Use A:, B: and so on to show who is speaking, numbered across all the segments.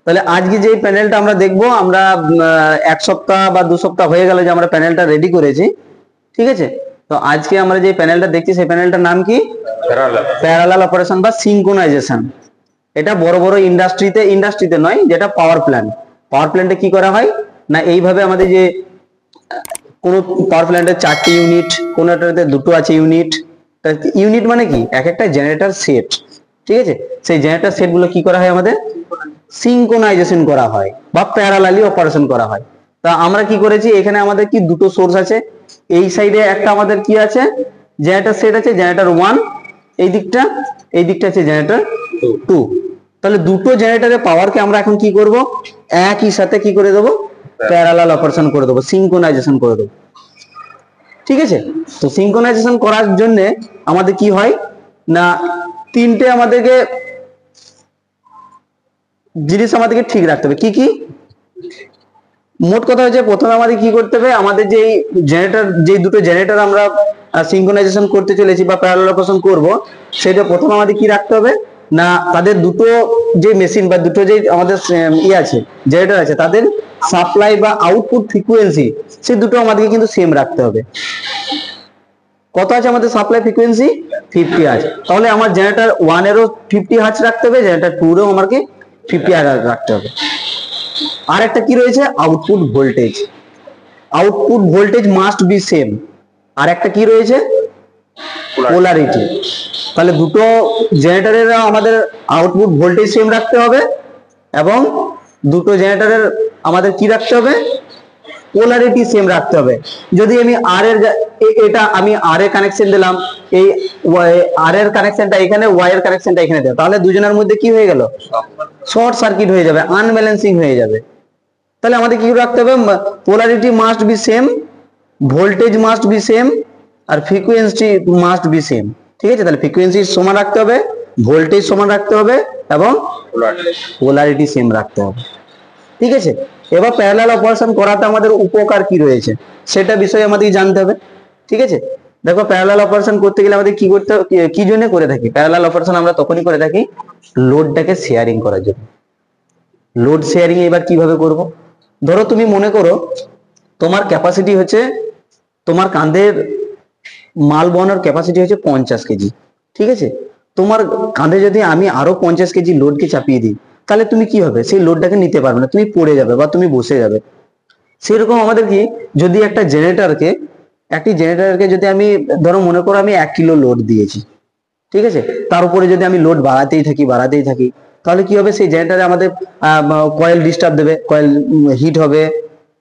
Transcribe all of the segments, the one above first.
A: তাহলে আজকে যে প্যানেলটা আমরা দেখবো, আমরা 1 সপ্তাহ বা 2 সপ্তাহ হয়ে গেল যে আমরা প্যানেলটা রেডি করেছি, ঠিক আছে। তো আজকে আমরা যে প্যানেলটা দেখছি সেই প্যানেলটার নাম কি? প্যারালাল অপারেশন বা সিঙ্ক্রোনাইজেশন। এটা বড় বড় ইন্ডাস্ট্রিতে নয়, যেটা পাওয়ার প্ল্যান্টে কি করা হয় না, এইভাবে আমাদের যে কোন পাওয়ার প্ল্যান্টের 4টি ইউনিট, কোনটাতে 2টো আছে ইউনিট। ইউনিট মানে কি? এক একটা জেনারেটর সেট, ঠিক আছে। সেই জেনারেটর সেট গুলো কি করা হয়, আমাদের সিঙ্ক্রোনাইজেশন করা হয় বা প্যারালালি অপারেশন করা হয়। তা আমরা কি করেছি, এখানে আমাদের কি দুটো সোর্স আছে। এই সাইডে একটা আমাদের কি আছে, জেনারেটর সেট আছে, জেনারেটর 1 এই দিকটা আছে জেনারেটর 2। তাহলে দুটো জেনারেটরের পাওয়ারকে আমরা এখন কি করব, একই সাথে কি করে দেবো, প্যারালাল অপারেশন করে দেবো, সিঙ্ক্রোনাইজেশন করে দেবো, ঠিক আছে। তো সিঙ্ক্রোনাইজেশন করার জন্য আমাদের কি হয় না, তিনটে আমাদেরকে জিনিস আমাদেরকে ঠিক রাখতে হবে। কি কি? মোট কথা হচ্ছে, প্রথমে আমাদের কি করতে হবে, আমাদের যে দুটো জেনারেটর আমরা সিঙ্ক্রোনাইজেশন করতে চলেছি বা প্যারালাল অপারেশন করব, সেটা প্রথমে আমাদের কি রাখতে হবে না, তাদের দুটো যে মেশিন বা দুটো যে আমাদের আছে জেনারেটর আছে, তাদের সাপ্লাই বা আউটপুট ফ্রিকোয়েন্সি, সেই দুটো আমাদেরকে কিন্তু সেম রাখতে হবে। কত আছে আমাদের সাপ্লাই ফ্রিকোয়েন্সি? 50 হার্জ। তাহলে আমার জেনারেটর 1 এরও 50 হার্জ রাখতে হবে, জেনারেটর 2 এরও আমাকে 50 হার্জ রাখতে হবে। আর একটা কি রয়েছে, output voltage must be same. আর একটা কি রয়েছে, পোলারিটি। তাহলে দুটো জেনারেটরের আমাদের আউটপুট ভোল্টেজ সেম রাখতে হবে এবং দুটো জেনারেটরের আমাদের কি রাখতে হবে, পোলারিটি সেম রাখতে হবে। যদি আমি আমি আর এর কানেকশন দিলাম, এই আর এর কানেকশনটা এখানে, ওয়াই এর কানেকশনটা এখানে দিলাম, তাহলে দুজনের মধ্যে কি হয়ে গেল, শর্ট সার্কিট হয়ে যাবে, আনব্যালেন্সিং হয়ে যাবে। তাহলে আমাদের কি রাখতে হবে, polarity must be same, voltage must be same, আর ফ্রিকোয়েন্সি মাস্ট বি সেম, ঠিক আছে। তাহলে ফ্রিকোয়েন্সি সমান রাখতে হবে, ভোল্টেজ সমান রাখতে হবে এবং পোলারিটি সেম রাখতে হবে, ঠিক আছে। এবার প্যারালাল অপারেশন করাতে আমাদের উপকার কি রয়েছে সেটা বিষয়ে আমাদের জানতে হবে, ঠিক আছে। দেখো, প্যারালাল অপারেশন করতে গেলে আমাদের কি করতে হবে, কি জন্য করে থাকি প্যারালাল অপারেশন, আমরা তখনই করে থাকি লোডটাকে শেয়ারিং করার জন্য। লোড শেয়ারিং এবার কিভাবে করব, ধরো তুমি মনে করো তোমার ক্যাপাসিটি হচ্ছে, তোমার কাঁধের মাল বহনের ক্যাপাসিটি হচ্ছে 50 কেজি, ঠিক আছে। তোমার কাঁধে যদি আমি আরো 50 কেজি লোডকে চাপিয়ে দিই, তাহলে তুমি কি হবে, সেই লোডটাকে নিতে পারবে না, তুমি পড়ে যাবে বা তুমি বসে যাবে। সেরকম আমাদের কি, যদি একটি জেনারেটরকে যদি আমি ধরো মনে করো আমি 1 কিলো লোড দিয়েছি, ঠিক আছে, তার উপরে যদি আমি লোড বাড়াতেই থাকি, তাহলে কি হবে, সেই জেনারেটরে আমাদের কয়েল ডিস্টার্ব দেবে, কয়েল হিট হবে,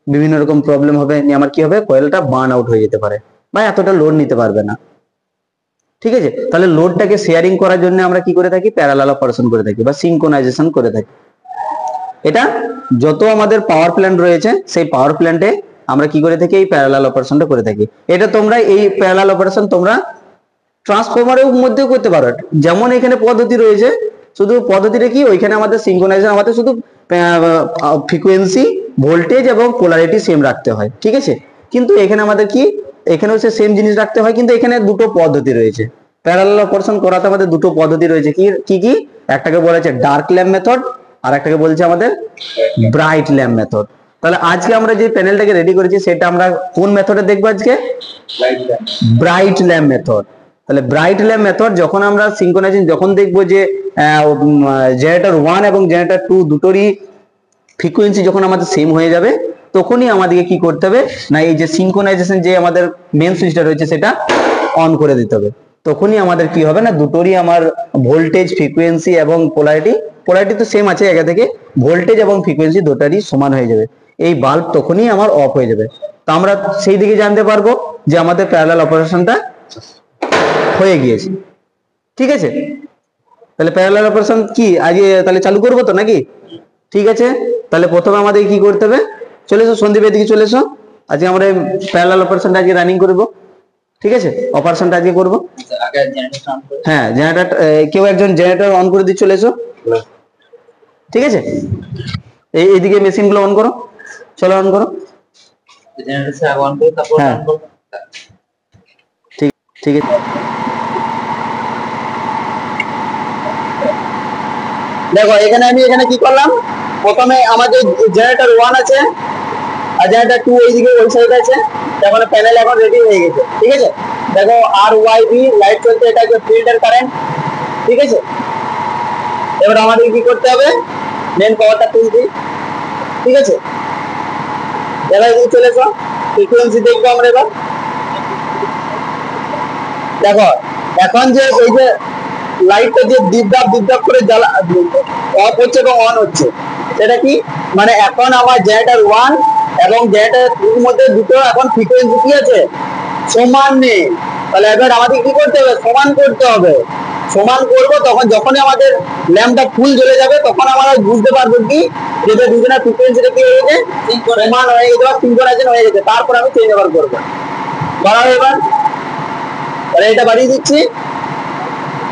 A: বিভিন্ন রকম প্রবলেম হবে, আমার কি হবে, কয়েলটা বার্ন আউট হয়ে যেতে পারে বা এতটা লোড নিতে পারবে না, ঠিক আছে। তাহলে লোডটাকে শেয়ারিং করার জন্য আমরা কি করে থাকি, প্যারালাল অপারেশন করে থাকি বা সিঙ্ক্রোনাইজেশন করে থাকি। এটা যত আমাদের পাওয়ার প্ল্যান্ট রয়েছে, সেই পাওয়ার প্ল্যান্টে আমরা কি করে থাকি, এই প্যারালাল অপারেশনটা করে থাকি। এটা তোমরা এই প্যারালাল অপারেশন তোমরা ট্রান্সফরমারের মধ্যেও করতে পারো। যেমন এখানে পদ্ধতি রয়েছে, শুধু পদ্ধতিটা কি, ওইখানে আমাদের সিঙ্ক্রোনাইজেশন আমাদের শুধু ফ্রিকোয়েন্সি, ভোল্টেজ এবং পোলারিটি সেম রাখতে হয়, ঠিক আছে। কিন্তু এখানে আমাদের কি, এখানেও সে সেম জিনিস রাখতে হয়, কিন্তু এখানে দুটো পদ্ধতি রয়েছে। প্যারালাল অপারেশন করাতে আমাদের দুটো পদ্ধতি রয়েছে। কি কি? একটাকে বলা হচ্ছে ডার্ক ল্যাম্প মেথড, আর একটাকে বলছে আমাদের ব্রাইট ল্যাম্প মেথড। তাহলে আজকে আমরা যে প্যানেলটাকে রেডি করেছি, সেটা আমরা কোন মেথডে দেখবো আজকে, ব্রাইট ল্যাম্প মেথড। তাহলে ব্রাইট ল্যাম্প মেথড যখন আমরা সিঙ্ক্রোনাইজেশন যখন দেখবো যে জেনারেটর 1 এবং জেনারেটর 2 দুটোরই ফ্রিকোয়েন্সি যখন আমাদের সেম হয়ে যাবে, তখনই আমাদেরকে কি করতে হবে না, এই যে সিঙ্ক্রোনাইজেশন যে আমাদের মেন সুইচটা রয়েছে সেটা অন করে দিতে হবে। তখনই আমাদের কি হবে না, দুটোরই আমার ভোল্টেজ, ফ্রিকোয়েন্সি এবং পোলারিটি তো সেম আছে আগে থেকে, ভোল্টেজ এবং ফ্রিকোয়েন্সি দুটোরই সমান হয়ে যাবে। এই বাল্ব তখনই আমার অফ হয়ে যাবে। তো আমরা সেই দিকে জানতে পারবো যে আমাদের প্যারালাল অপারেশনটা হয়ে গিয়েছে, ঠিক আছে। তাহলে প্যারালাল অপারেশন কি আজকে তাহলে চালু করবো তো নাকি? ঠিক আছে, তাহলে প্রথমে আমাদের কি করতে হবে, চলে এসো সন্দীপের দিকে চলে এসো। আজকে আমরা প্যারালাল অপারেশনটা আজকে রানিং করবো, ঠিক আছে। অপারেশনটা আজকে করবো। হ্যাঁ, জেনারেটর কেউ একজন জেনারেটর অন করে দিয়ে চলে এসো, ঠিক আছে। এইদিকে মেশিন গুলো অন করো, চলো অন করো। হ্যাঁ, ঠিক আছে। দেখো এখানে আমি কি করলাম, প্রথমে আমাদের জেনারেটর 1 আছে আর জেনারেটর 2 এইদিকে ওই সাইডে আছে। এখন প্যানেল এখন রেডি হয়ে গেছে, ঠিক আছে। দেখো RYB লাইট চলছে, এটা হচ্ছে ফিল্টার কারেন্ট, ঠিক আছে। এবার আমাদের কি করতে হবে, মেন পাওয়ারটা তুলছি, ঠিক আছে। এবার এদিকে চলে এসো, ফ্রিকোয়েন্সি দেখবো আমরা এবার। দেখো এখন যে এই যে লাইটটা যে ডিপ ডাব করে জ্বালা অফ হচ্ছে এবং অন হচ্ছে, সেটা কি মানে এখন আমার জেনারেটর 1 এবং জেনারেটর 2 এর মধ্যে দুটো এখন ফ্রিকোয়েন্সি কি আছে, সমান নেই। তাহলে এবার আমাদের কি করতে হবে, সমান করতে হবে। সমান করবো তখন যখনই আমাদের ল্যাম্পটা ফুল জ্বলে যাবে তখন আমরা বুঝতে পারবো কি যেটা দুজনের ফ্রিকোয়েন্সিটা কি হয়ে গেছে, সমান হয়ে গেছে বা সিনক্রোনাইজেশন হয়ে গেছে। তারপর আমি চেঞ্জ ওভার করবো। বাড়াও এবার, তাহলে এটা বাড়িয়ে দিচ্ছি,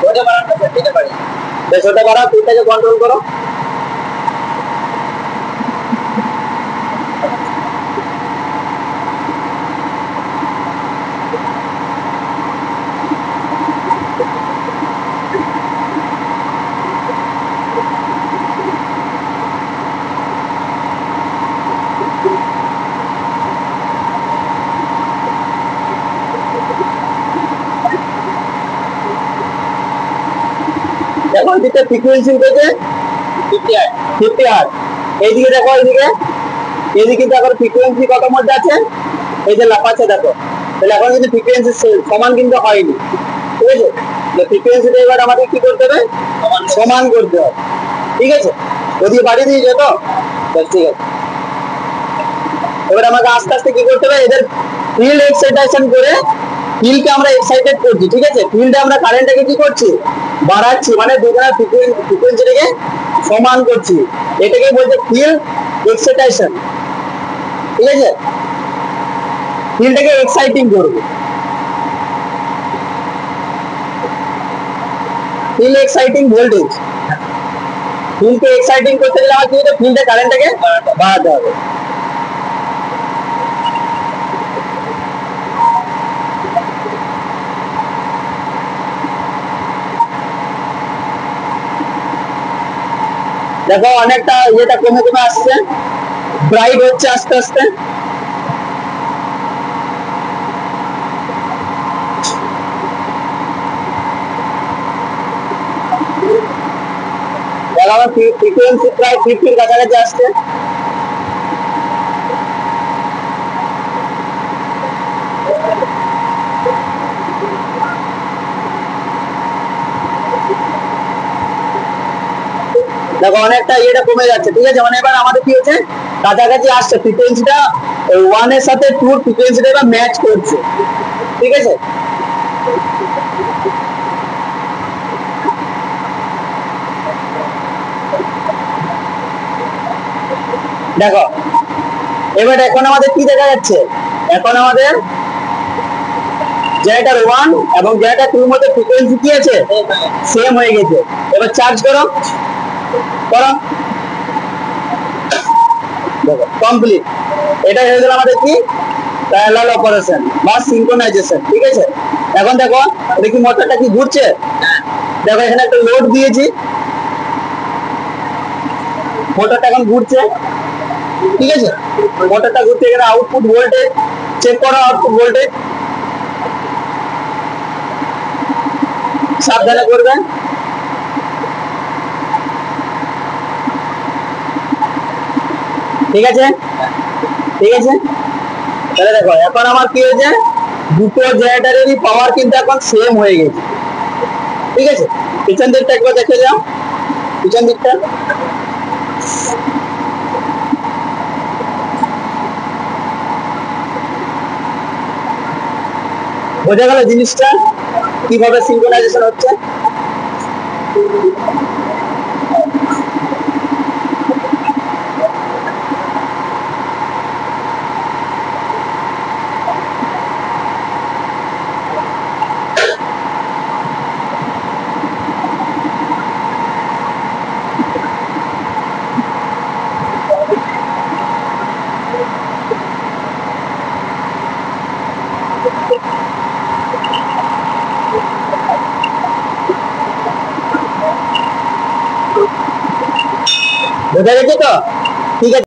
A: ওটা বাড়ানো, এটা বাড়িয়ে বেশ, ওটা বাড়াও, ফিল্ডটাকে কন্ট্রোল করো। দেখো এদিকে ফ্রিকোয়েন্সি উঠেছে 50 হার্জ। এইদিকে দেখো, এদিকে দেখো ফ্রিকোয়েন্সি কত মধ্যে আছে, এই যে লাফাচ্ছে দেখো। তাহলে এখন কিন্তু ফ্রিকোয়েন্সি সমান কিন্তু হয়নি, ঠিক আছে। ফ্রিকোয়েন্সিটা এবার আমাদের কি করতে হবে, সমান করতে হবে, ঠিক আছে। ওদিকে বাড়িয়ে দিয়েছো তো, ঠিক আছে। এবার আমাকে আস্তে আস্তে কি করতে হবে, এদের ফিল্ড এক্সাইটেশন করে ফিল্ডকে আমরা এক্সাইটেড করছি, ঠিক আছে। ফিল্ডে আমরা কারেন্টটাকে কি করছি, বাড়াচ্ছি, মানে দুজনের ফ্রিকোয়েন্সিটাকে সমান করছি। এটাকে বলছে ফিল্ড এক্সাইটেশন, ঠিক আছে। ফিল্ডটাকে এক্সাইটিং করব, ফিল্ড এক্সাইটিং ভোল্টেজ। ফিল্ডকে এক্সাইটিং করতে গেলে আমার কি হচ্ছে, ফিল্ডে কারেন্টটাকে বাড়াতে হবে। দেখো অনেকটা ইয়েটা কমে কমে আসছে, ব্রাইট হচ্ছে আস্তে আস্তে। দেখো আমার ফ্রিকোয়েন্সি প্রায় 50-এর কাছাকাছি আসছে। দেখো অনেকটা ইয়েটা কমে যাচ্ছে, ঠিক আছে। মানে এবার আমাদের কি হচ্ছে, কাছাকাছি আসছে ফ্রিকোয়েন্সিটা, 1 এর সাথে 2 এর ফ্রিকোয়েন্সিটা এবার ম্যাচ করছে, ঠিক আছে। দেখো এবার এখন আমাদের কি দেখা যাচ্ছে, এখন আমাদের জেনারেটর 1 এবং জেনারেটর 2 এর মধ্যে ফ্রিকোয়েন্সি কি আছে, সেম হয়ে গেছে। এবার চার্জ করো, দেখো কমপ্লিট। এটা হয়ে গেল আমাদের কি প্যারালাল অপারেশন বা সিনক্রোনাইজেশন, ঠিক আছে। এখন দেখো দেখি মোটরটা কি ঘুরছে। দেখো এখানে একটা লোড দিয়েছি, মোটরটা এখন ঘুরছে, ঠিক আছে। মোটরটা ঘুরতে গেলে আউটপুট ভোল্টেজ চেক করো, আউটপুট ভোল্টেজ সাবধানে করবেন। ঠিক আছে, ঠিক আছে। তাহলে দেখো এখন আমার কি হয়েছে, দুটো জেনারেটরেরই পাওয়ার কিন্তু এখন সেম হয়ে গেছে, ঠিক আছে। পিছন দিকটা একবার দেখে যাও, পিছন দিকটা বোঝা গেল জিনিসটা কিভাবে সিনক্রোনাইজেশন হচ্ছে। বোঝা গেছে তো? ঠিক আছে।